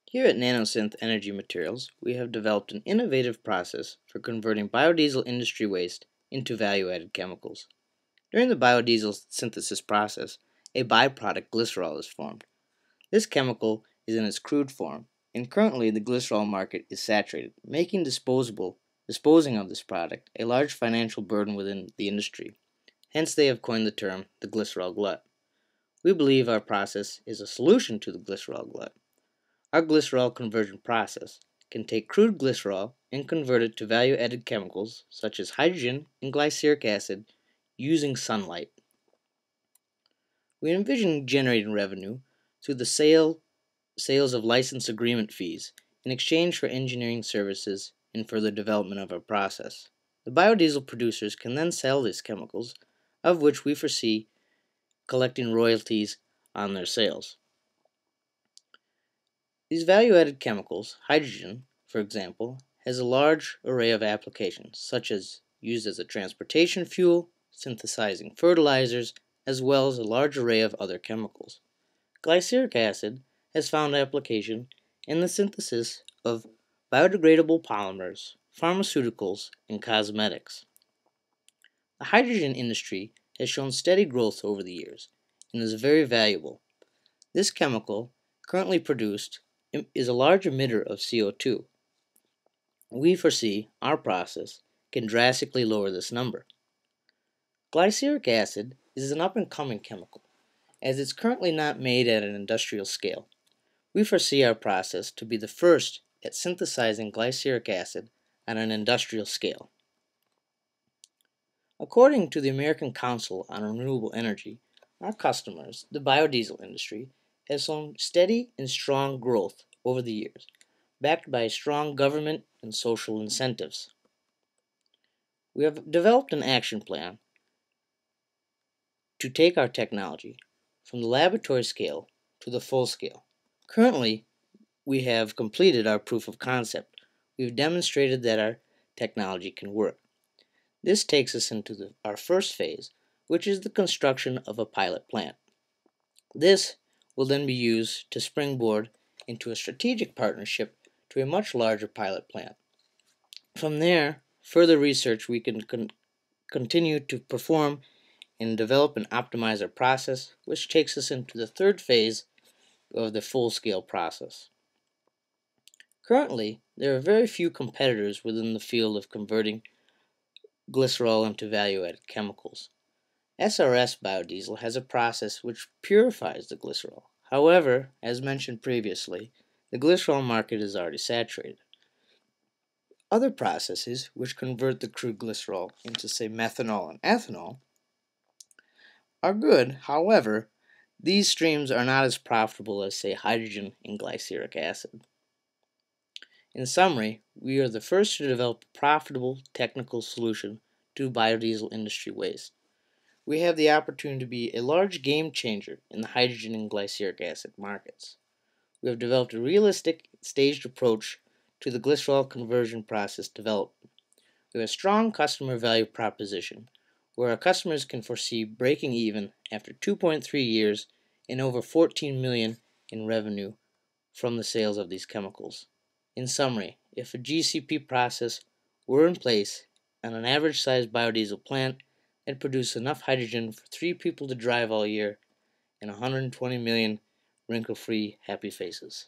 Here at NanoSynth Energy Materials, we have developed an innovative process for converting biodiesel industry waste into value-added chemicals. During the biodiesel synthesis process, a byproduct glycerol is formed. This chemical is in its crude form, and currently the glycerol market is saturated, making disposing of this product a large financial burden within the industry. Hence they have coined the term the glycerol glut. We believe our process is a solution to the glycerol glut. Our glycerol conversion process can take crude glycerol and convert it to value-added chemicals such as hydrogen and glyceric acid using sunlight. We envision generating revenue through the sales of license agreement fees in exchange for engineering services and further development of our process. The biodiesel producers can then sell these chemicals, of which we foresee collecting royalties on their sales. These value-added chemicals, hydrogen, for example, has a large array of applications, such as used as a transportation fuel, synthesizing fertilizers, as well as a large array of other chemicals. Glyceric acid has found application in the synthesis of biodegradable polymers, pharmaceuticals, and cosmetics. The hydrogen industry has shown steady growth over the years and is very valuable. This chemical, currently produced, is a large emitter of CO2. We foresee our process can drastically lower this number. Glyceric acid is an up-and-coming chemical, as it's currently not made at an industrial scale. We foresee our process to be the first at synthesizing glyceric acid on an industrial scale. According to the American Council on Renewable Energy, our customers, the biodiesel industry, has shown steady and strong growth over the years, backed by strong government and social incentives. We have developed an action plan to take our technology from the laboratory scale to the full scale. Currently, we have completed our proof of concept. We've demonstrated that our technology can work. This takes us into our first phase, which is the construction of a pilot plant. This will then be used to springboard into a strategic partnership to a much larger pilot plant. From there, further research we can continue to perform and develop and optimize our process, which takes us into the third phase of the full-scale process. Currently, there are very few competitors within the field of converting glycerol into value-added chemicals. SRS biodiesel has a process which purifies the glycerol. However, as mentioned previously, the glycerol market is already saturated. Other processes which convert the crude glycerol into, say, methanol and ethanol are good. However, these streams are not as profitable as, say, hydrogen and glyceric acid. In summary, we are the first to develop a profitable technical solution to biodiesel industry waste. We have the opportunity to be a large game changer in the hydrogen and glyceric acid markets. We have developed a realistic, staged approach to the glycerol conversion process development. We have a strong customer value proposition, where our customers can foresee breaking even after 2.3 years and over $14 million in revenue from the sales of these chemicals. In summary, if a GCP process were in place on an average-sized biodiesel plant, it'd produce enough hydrogen for 3 people to drive all year and 120 million wrinkle-free happy faces.